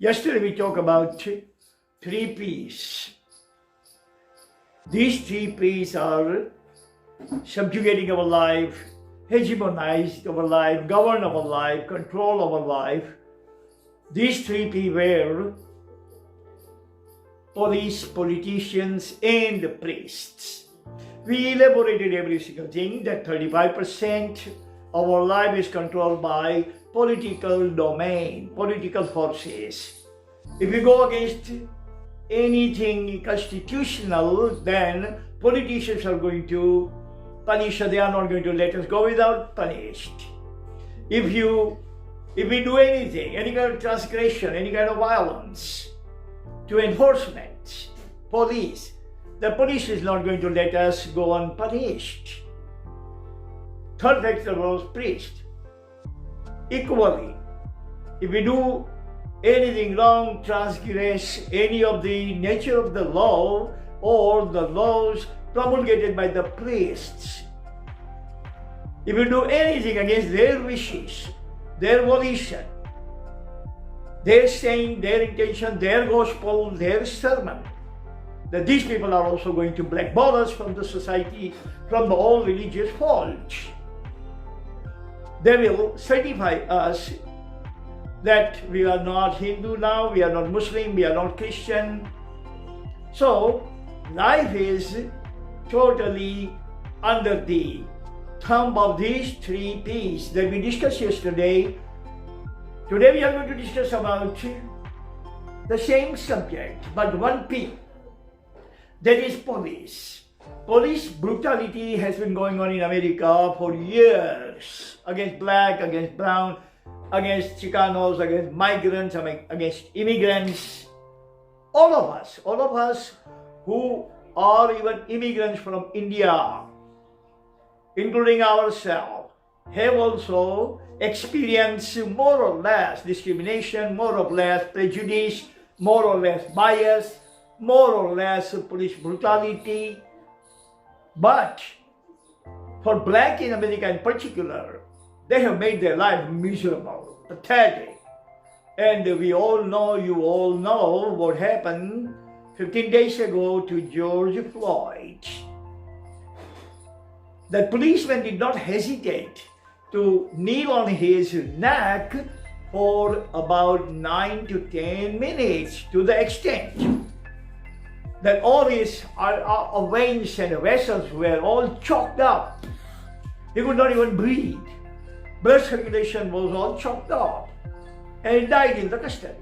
Yesterday we talked about three P's. These three P's are subjugating our life, hegemonize our life, govern our life, control our life. These three P were police, politicians, and priests. We elaborated every single thing that 35% of our life is controlled by political domain, political forces. If we go against anything constitutional, then politicians are going to punish us. They are not going to let us go without punished. If we do anything, any kind of transgression, any kind of violence to enforcement, police, the police is not going to let us go unpunished. Third factor was priest. Equally, if we do anything wrong, transgress any of the nature of the law or the laws promulgated by the priests, if we do anything against their wishes, their volition, their saying, their intention, their gospel, their sermon, that these people are also going to blackball us from the society, from the all religious fold. They will certify us that we are not Hindu now, we are not Muslim, we are not Christian. So, life is totally under the thumb of these three P's that we discussed yesterday. Today we are going to discuss about the same subject, but one P, that is police. Police brutality has been going on in America for years, against black, against brown, against Chicanos, against migrants, against immigrants. All of us who are even immigrants from India, including ourselves, have also experienced more or less discrimination, more or less prejudice, more or less bias, more or less police brutality. But for black in America in particular, they have made their life miserable, pathetic. And we all know, you all know what happened 15 days ago to George Floyd. The policeman did not hesitate to kneel on his neck for about 9 to 10 minutes, to the extent that all his veins and vessels were all choked up. He could not even breathe. Blood circulation was all choked up, and he died in the custody.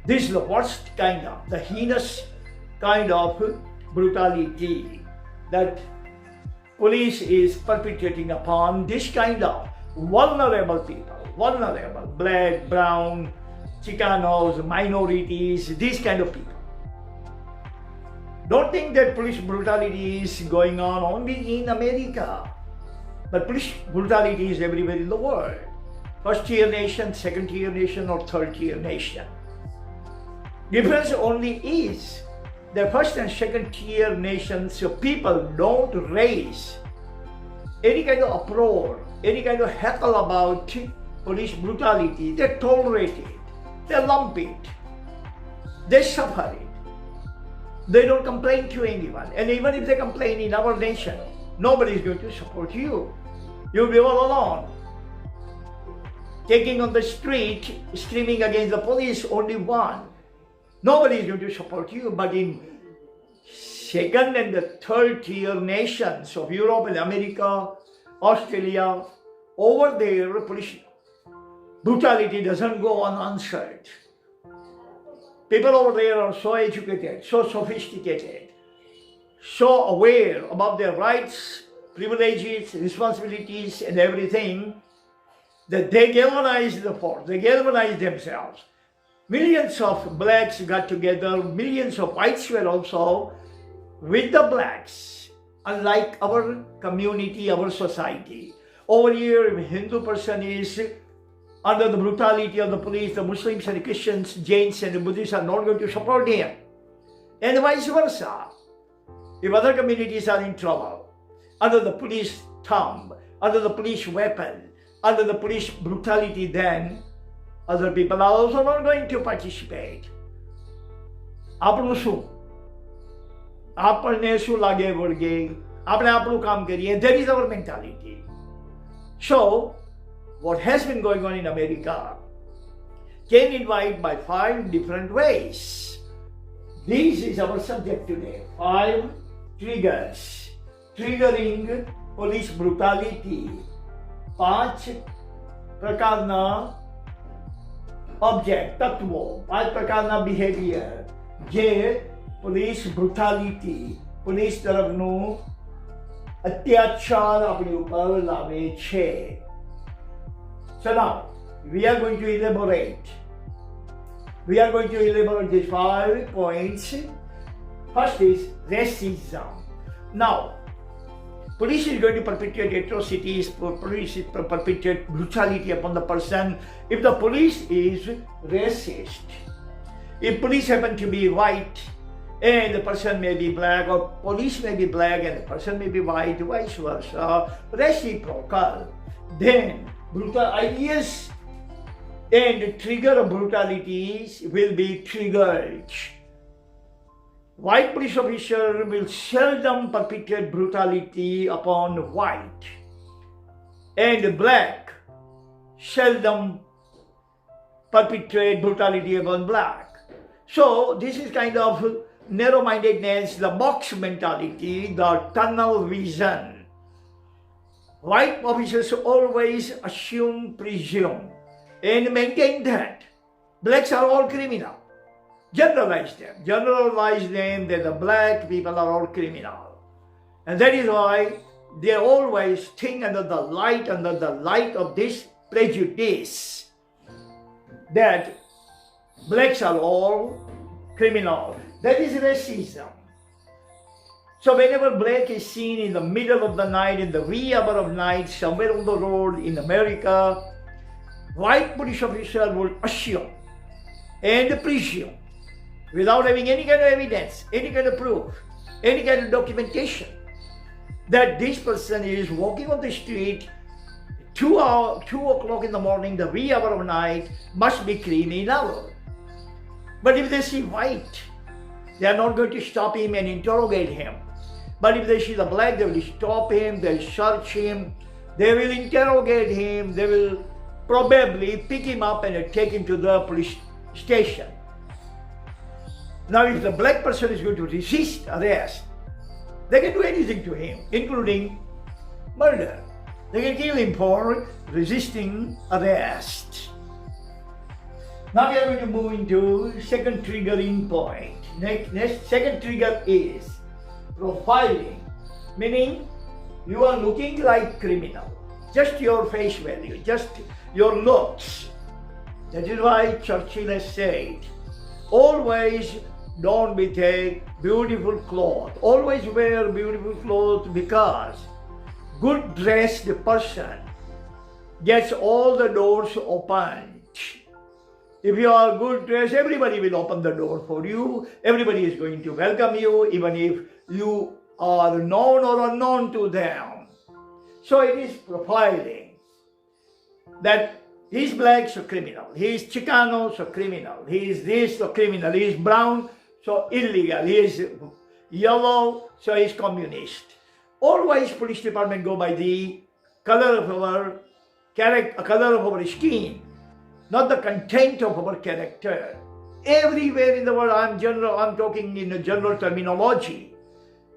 This is the worst kind of, the heinous kind of brutality that police is perpetrating upon this kind of vulnerable people, black, brown, Chicanos, minorities, these kind of people. Don't think that police brutality is going on only in America, but police brutality is everywhere in the world. First-tier nation, second-tier nation, or third-tier nation. Difference only is the first and second-tier nations people don't raise any kind of uproar, any kind of heckle about police brutality. They tolerate it, they lump it, they suffer it. They don't complain to anyone. And even if they complain in our nation, nobody is going to support you. You'll be all alone. Taking on the street, screaming against the police, only one. Nobody is going to support you. But in second and the third tier nations of Europe and America, Australia, over there, police brutality doesn't go unanswered. People over there are so educated, so sophisticated, so aware about their rights, privileges, responsibilities, and everything, that they galvanize the force, they galvanize themselves. Millions of blacks got together, millions of whites were also with the blacks, unlike our community, our society. Over here, if a Hindu person is under the brutality of the police, the Muslims and the Christians, Jains and the Buddhists are not going to support him. And vice versa. If other communities are in trouble, under the police thumb, under the police weapon, under the police brutality, then other people are also not going to participate. આપણું શું? આપણને શું લાગે વળગે? આપણે આપણું કામ કરીએ. That is our mentality. So, what has been going on in America can invite by 5 different ways. This is our subject today. 5 triggers. Triggering police brutality. 5 પ્રકારના object, તત્વો, 5 પ્રકારના behavior જે police brutality, police તરફનું અત્યાચાર આપણી ઉપર લાવે છે. So now, we are going to elaborate. These 5 points. First is racism. Now, police is going to perpetrate atrocities, police is perpetrate brutality upon the person if the police is racist. If police happen to be white and the person may be black, or police may be black and the person may be white, vice versa, reciprocal, then brutal ideas and trigger of brutalities will be triggered. White police officer will seldom perpetrate brutality upon white, and black seldom perpetrate brutality upon black. So this is kind of narrow-mindedness, the box mentality, the tunnel vision. White officers always assume, presume, and maintain that blacks are all criminal. Generalize them that the black people are all criminal. And that is why they always think under the light of this prejudice that blacks are all criminal. That is racism. So whenever black is seen in the middle of the night, in the wee hour of night, somewhere on the road in America, white police officer will assume and presume, without having any kind of evidence, any kind of proof, any kind of documentation, that this person is walking on the street 2 o'clock in the morning, the wee hour of night, must be criminal. But if they see white, they are not going to stop him and interrogate him. But if they see the black, they will stop him, they will search him, they will interrogate him, they will probably pick him up and take him to the police station. Now, if the black person is going to resist arrest, they can do anything to him, including murder. They can kill him for resisting arrest. Now we are going to move into second triggering point. Next second trigger is profiling, meaning you are looking like criminal, just your face value, just your looks. That is why Churchill has said, always don't be take beautiful clothes. Always wear beautiful clothes, because good dressed person gets all the doors opened. If you are good dressed, everybody will open the door for you. Everybody is going to welcome you, even if you are known or unknown to them. So it is profiling. That he is black, so criminal. He is Chicano, so criminal. He is this, so criminal. He is brown, so illegal. He is yellow, so he is communist. Always police department go by the color of our character, color of our skin, not the content of our character. Everywhere in the world, I'm talking in a general terminology.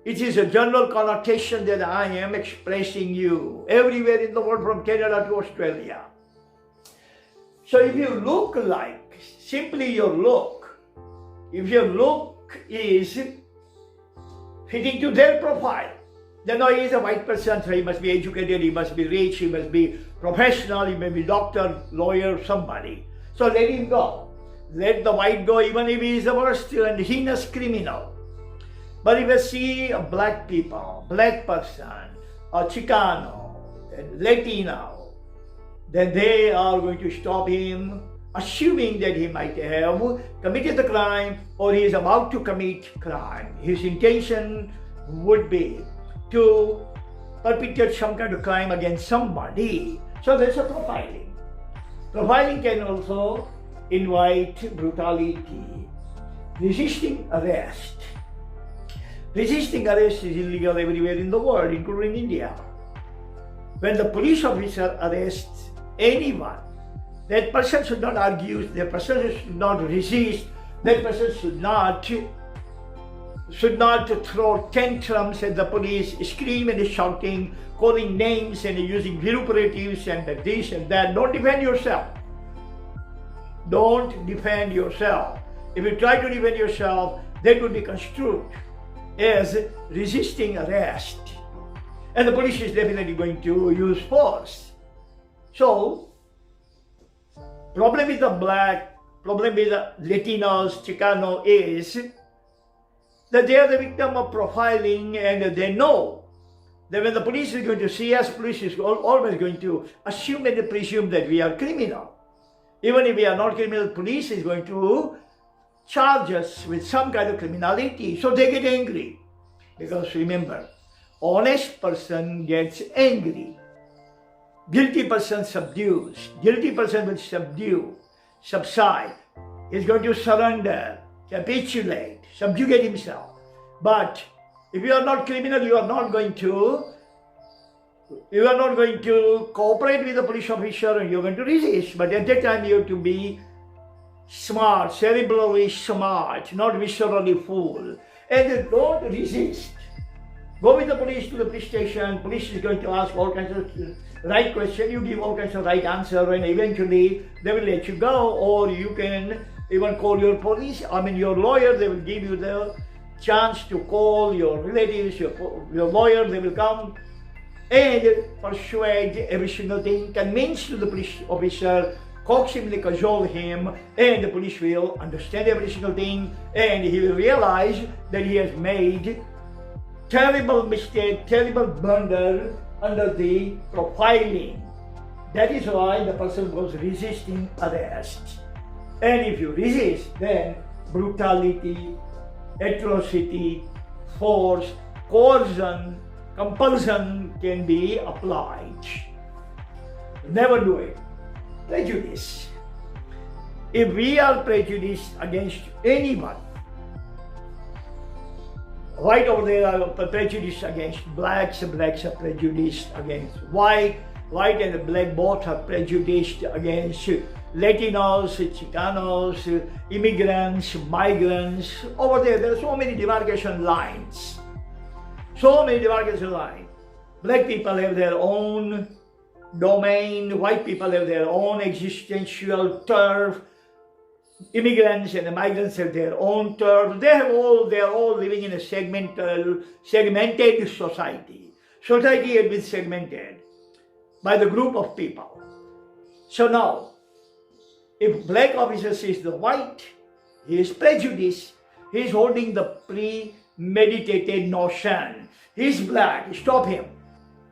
It is a general connotation that I am expressing you. Everywhere in the world, from Canada to Australia. So if you look like, simply your look, if your look is fitting to their profile, then no, he is a white person, so he must be educated, he must be rich, he must be professional, he may be doctor, lawyer, somebody. So let him go. Let the white go, even if he is the worst and heinous criminal. But if you see a black people, black person, a Chicano, a Latino, then they are going to stop him, assuming that he might have committed the crime or he is about to commit crime. His intention would be to perpetrate some kind of crime against somebody. So there's a profiling. Profiling can also invite brutality. Resisting arrest. Resisting arrest is illegal everywhere in the world, including India. When the police officer arrests anyone, that person should not argue, that person should not resist, that person should not throw tantrums at the police, scream and shouting, calling names and using vituperatives and this and that. Don't defend yourself. Don't defend yourself. If you try to defend yourself, that would be construed as resisting arrest. And the police is definitely going to use force. So, problem with the black, problem with the Latinos, Chicano is that they are the victim of profiling, and they know that when the police is going to see us, police is always going to assume and presume that we are criminal. Even if we are not criminal, police is going to charge us with some kind of criminality. So they get angry. Because remember, honest person gets angry. Guilty person subdues. Guilty person will subside. He's going to surrender, capitulate, subjugate himself. But if you are not criminal, you are not going to cooperate with the police officer, and you're going to resist. But at that time you have to be smart, cerebrally smart, not viscerally fool. And don't resist. Go with the police to the police station. Police is going to ask all kinds of right questions. You give all kinds of right answer, and eventually they will let you go. Or you can even call your police. Your lawyer. They will give you the chance to call your relatives, your lawyer. They will come and persuade every single thing, convince to the police officer, coaxingly cajole him, and the police will understand every single thing, and he will realize that he has made terrible mistake, terrible blunder under the profiling. That is why the person was resisting arrest. And if you resist, then brutality, atrocity, force, coercion, compulsion can be applied. Never do it. Prejudice. If we are prejudiced against anyone, right over there are prejudice against blacks, blacks are prejudiced against white and black both are prejudiced against Latinos, Chicanos, immigrants, migrants. Over there are so many demarcation lines. So many demarcation lines. Black people have their own domain, white people have their own existential turf, immigrants and the migrants have their othey are all living in a segmented society. Society has been segmented by the group of people. So now, if black officer sees the white, he is prejudiced. He is holding the premeditated notion. He is black, stop him.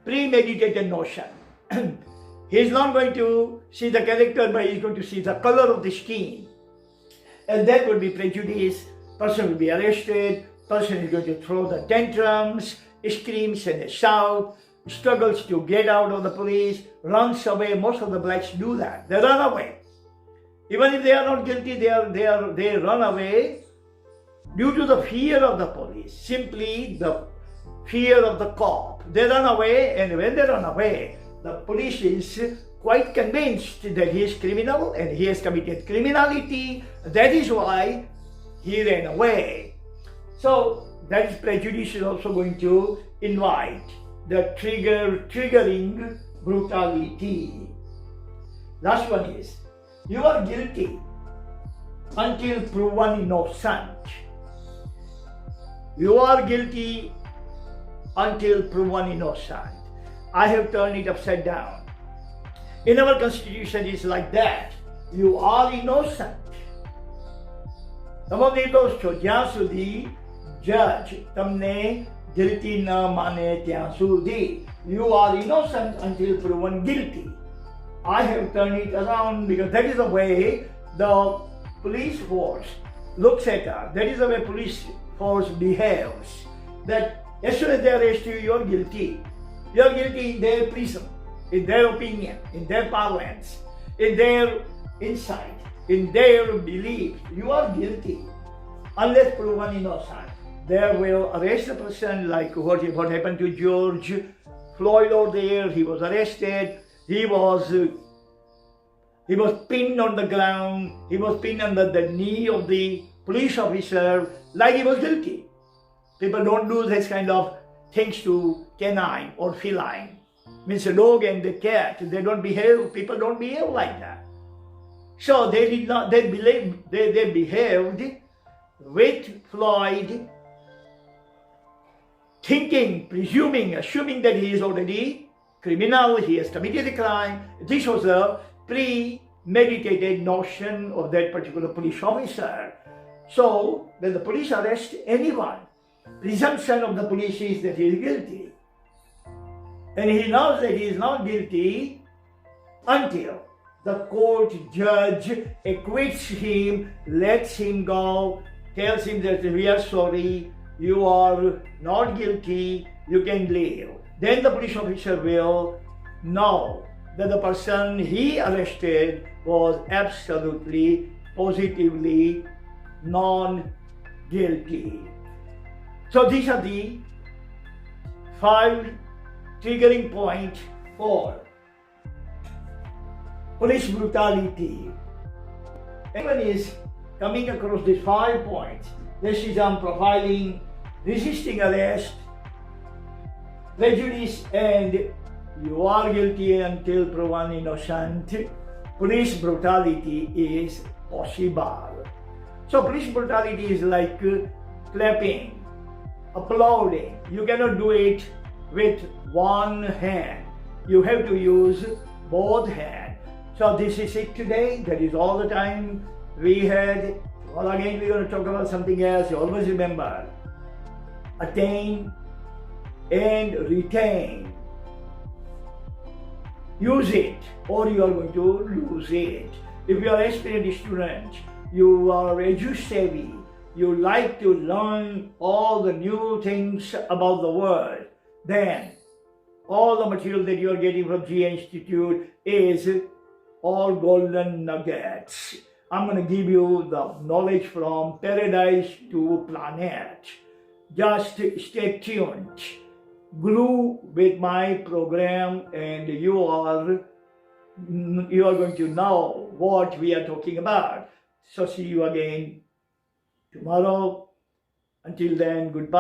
Premeditated notion. He is not going to see the character, but he is going to see the color of the skin. And that will be prejudice. Person will be arrested. Person is going to throw the tantrums, screams and shout, struggles to get out of the police, runs away. Most of the blacks do that. They run away. Even if they are not guilty, they run away due to the fear of the police. Simply the fear of the cop. They run away, and when they run away, the police is quite convinced that he is criminal and he has committed criminality. That is why he ran away. So that is prejudice is also going to invite the triggering brutality. Last one is, you are guilty until proven innocent. You are guilty until proven innocent. I have turned it upside down. In our constitution, it's like that. You are innocent. તમે તો છો જ્યાં સુધી judge તમને guilty ન માને ત્યાં સુધી. You are innocent until proven guilty. I have turned it around because that is the way the police force looks at us. That is the way police force behaves. That as soon as they arrest you, you are guilty. You are guilty in their prism, in their opinion, in their parlance. in their insight, in their belief, you are guilty unless proven innocent. They will arrest the person, like what happened to George Floyd over there. He was arrested. He was pinned on the ground. He was pinned under the knee of the police officer, like he was guilty. People don't do this kind of things to canine or feline. Means a dog and the cat, they don't behave. People don't behave like that. So they did not. They behaved with Floyd, thinking, presuming, assuming that he is already criminal. He has committed a crime. This was a premeditated notion of that particular police officer. So when the police arrest anyone, presumption of the police is that he is guilty. And he knows that he is not guilty until the court judge acquits him, lets him go, tells him that we are sorry, you are not guilty, you can leave. Then the police officer will know that the person he arrested was absolutely, positively non-guilty. So these are the 5 triggering points for police brutality. Anyone is coming across these 5 points: racism, profiling, resisting arrest, prejudice, and you are guilty until proven innocent, police brutality is possible. So police brutality is like clapping, applauding. You cannot do it with one hand. You have to use both hands. So this is it today. That is all the time we had. Well, again, we're going to talk about something else. You always remember, attain and retain. Use it or you are going to lose it. If you are an aspirant student, you are edu-savvy, you like to learn all the new things about the world, then all the material that you are getting from G.A Institute is all golden nuggets. I'm going to give you the knowledge from paradise to planet. Just stay tuned. Glue with my program and you are going to know what we are talking about. So see you again tomorrow. Until then, goodbye.